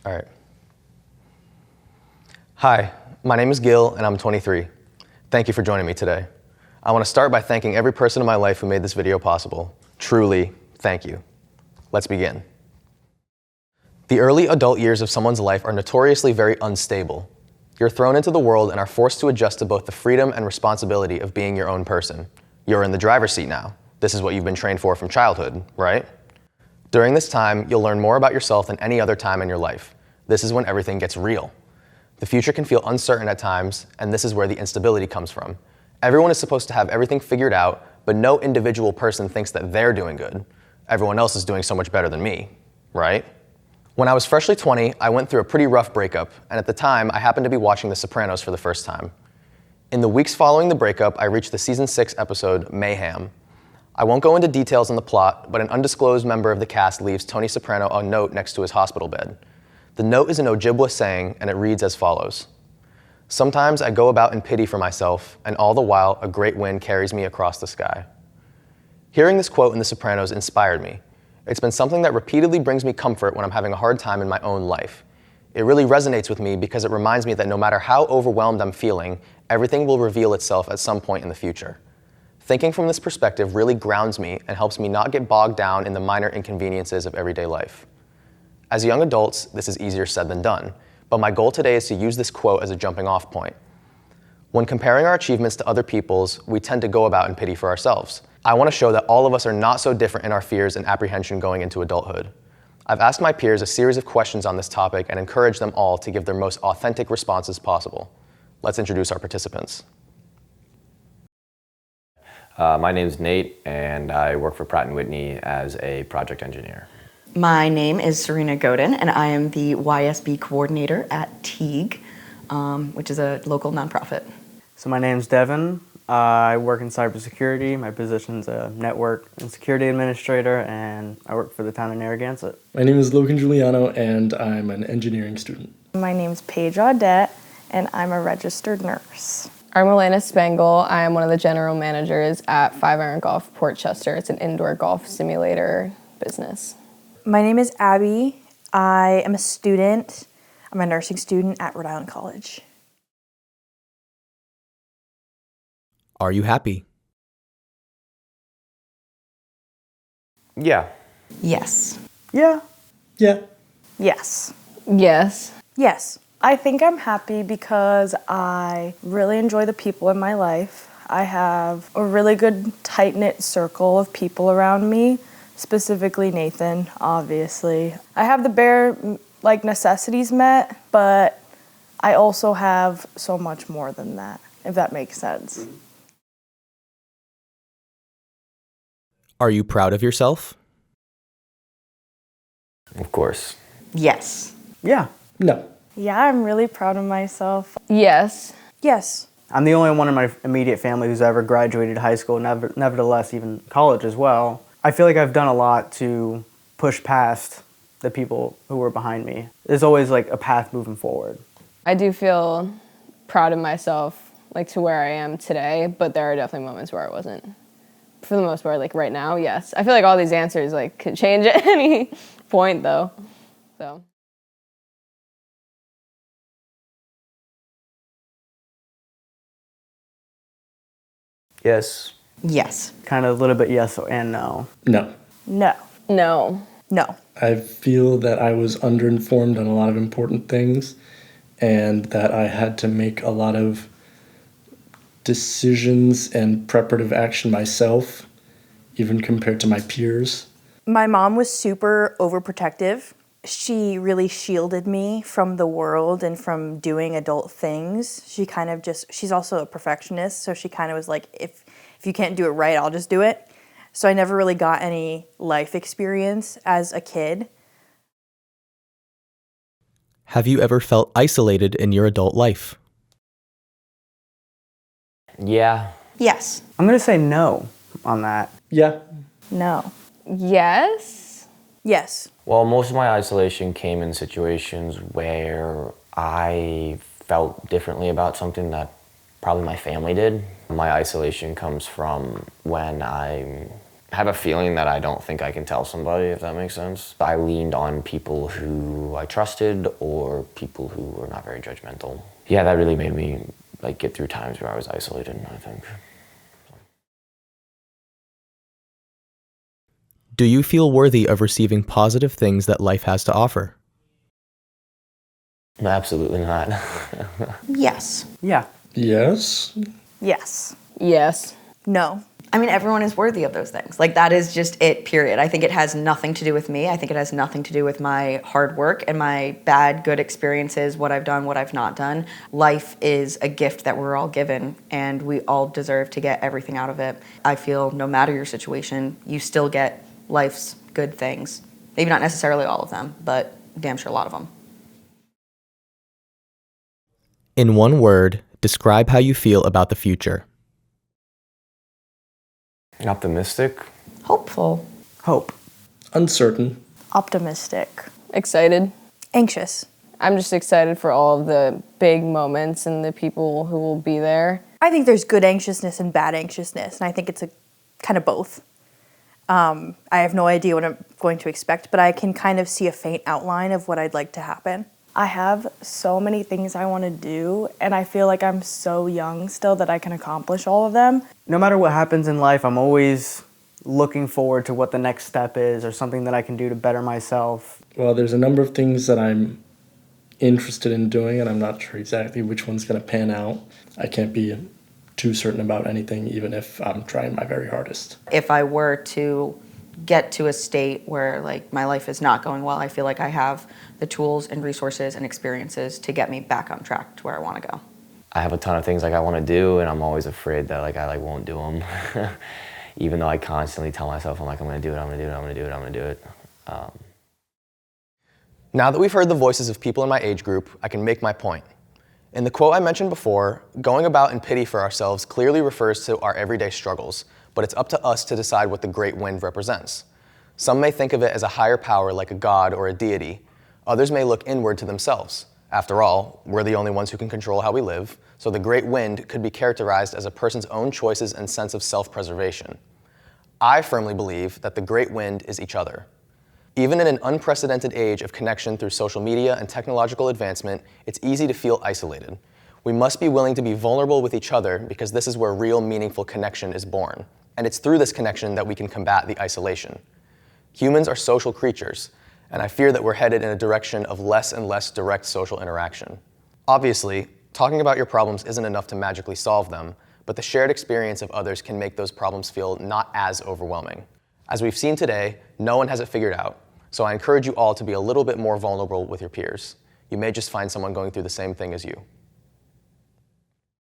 All right. Hi, my name is Gil and I'm 23. Thank you for joining me today. I want to start by thanking every person in my life who made this video possible. Truly, thank you. Let's begin. The early adult years of someone's life are notoriously very unstable. You're thrown into the world and are forced to adjust to both the freedom and responsibility of being your own person. You're in the driver's seat now. This is what you've been trained for from childhood, right? During this time, you'll learn more about yourself than any other time in your life. This is when everything gets real. The future can feel uncertain at times, and this is where the instability comes from. Everyone is supposed to have everything figured out, but no individual person thinks that they're doing good. Everyone else is doing so much better than me, right? When I was freshly 20, I went through a pretty rough breakup, and at the time, I happened to be watching The Sopranos for the first time. In the weeks following the breakup, I reached the season 6 episode, Mayhem. I won't go into details on the plot, but an undisclosed member of the cast leaves Tony Soprano a note next to his hospital bed. The note is an Ojibwa saying, and it reads as follows. Sometimes I go about in pity for myself, and all the while a great wind carries me across the sky. Hearing this quote in The Sopranos inspired me. It's been something that repeatedly brings me comfort when I'm having a hard time in my own life. It really resonates with me because it reminds me that no matter how overwhelmed I'm feeling, everything will reveal itself at some point in the future. Thinking from this perspective really grounds me and helps me not get bogged down in the minor inconveniences of everyday life. As young adults, this is easier said than done, but my goal today is to use this quote as a jumping off point. When comparing our achievements to other people's, we tend to go about in pity for ourselves. I want to show that all of us are not so different in our fears and apprehension going into adulthood. I've asked my peers a series of questions on this topic and encouraged them all to give their most authentic responses possible. Let's introduce our participants. My name's Nate, and I work for Pratt & Whitney as a project engineer. My name is Serena Godin, and I am the YSB coordinator at Teague, which is a local nonprofit. So my name's Devin. I work in cybersecurity. My position's a network and security administrator, and I work for the town of Narragansett. My name is Logan Giuliano, and I'm an engineering student. My name's Paige Audette, and I'm a registered nurse. I'm Elena Spengel. I am one of the general managers at 5 Iron Golf Portchester. It's an indoor golf simulator business. My name is Abby. I am a student. I'm a nursing student at Rhode Island College. Are you happy? Yeah. Yes. Yeah. Yeah. Yes. Yes. Yes. I think I'm happy because I really enjoy the people in my life. I have a really good tight-knit circle of people around me, specifically Nathan, obviously. I have the bare necessities met, but I also have so much more than that, if that makes sense. Are you proud of yourself? Of course. Yes. Yeah. No. Yeah, I'm really proud of myself. Yes. Yes. I'm the only one in my immediate family who's ever graduated high school, nevertheless even college as well. I feel like I've done a lot to push past the people who were behind me. There's always like a path moving forward. I do feel proud of myself, to where I am today, but there are definitely moments where I wasn't. For the most part, right now, yes. I feel like all these answers, could change at any point, though, so. Yes. Yes. Kind of a little bit yes and no. No. No. No. No. I feel that I was underinformed on a lot of important things and that I had to make a lot of decisions and preparative action myself, even compared to my peers. My mom was super overprotective. She really shielded me from the world and from doing adult things. She's also a perfectionist, so she kind of was like, if you can't do it right, I'll just do it. So I never really got any life experience as a kid. Have you ever felt isolated in your adult life? Yeah. Yes. I'm going to say no on that. Yeah. No. Yes. Yes. Well, most of my isolation came in situations where I felt differently about something that probably my family did. My isolation comes from when I'm I have a feeling that I don't think I can tell somebody, if that makes sense. I leaned on people who I trusted or people who were not very judgmental. Yeah, that really made me like get through times where I was isolated, I think. Do you feel worthy of receiving positive things that life has to offer? Absolutely not. Yes. Yeah. Yes. Yes. Yes. No. I mean, everyone is worthy of those things. Like, that is just it, period. I think it has nothing to do with me. I think it has nothing to do with my hard work and my bad, good experiences, what I've done, what I've not done. Life is a gift that we're all given, and we all deserve to get everything out of it. I feel no matter your situation, you still get life's good things. Maybe not necessarily all of them, but damn sure a lot of them. In one word, describe how you feel about the future. Optimistic. Hopeful. Hope. Uncertain. Optimistic. Excited. Anxious. I'm just excited for all of the big moments and the people who will be there. I think there's good anxiousness and bad anxiousness, and I think it's a kind of both. I have no idea what I'm going to expect, but I can kind of see a faint outline of what I'd like to happen. I have so many things I want to do, and I feel like I'm so young still that I can accomplish all of them. No matter what happens in life, I'm always looking forward to what the next step is or something that I can do to better myself. Well, there's a number of things that I'm interested in doing, and I'm not sure exactly which one's going to pan out. I can't be too certain about anything, even if I'm trying my very hardest. If I were to get to a state where like my life is not going well, I feel like I have the tools and resources and experiences to get me back on track to where I want to go. I have a ton of things like I want to do, and I'm always afraid that like I like won't do them. Even though I constantly tell myself I'm going to do it, I'm going to do it, I'm going to do it, I'm going to do it. Now that we've heard the voices of people in my age group, I can make my point. In the quote I mentioned before, going about in pity for ourselves clearly refers to our everyday struggles, but it's up to us to decide what the great wind represents. Some may think of it as a higher power like a god or a deity. Others may look inward to themselves. After all, we're the only ones who can control how we live, so the great wind could be characterized as a person's own choices and sense of self-preservation. I firmly believe that the great wind is each other. Even in an unprecedented age of connection through social media and technological advancement, it's easy to feel isolated. We must be willing to be vulnerable with each other because this is where real meaningful connection is born. And it's through this connection that we can combat the isolation. Humans are social creatures, and I fear that we're headed in a direction of less and less direct social interaction. Obviously, talking about your problems isn't enough to magically solve them, but the shared experience of others can make those problems feel not as overwhelming. As we've seen today, no one has it figured out, so I encourage you all to be a little bit more vulnerable with your peers. You may just find someone going through the same thing as you.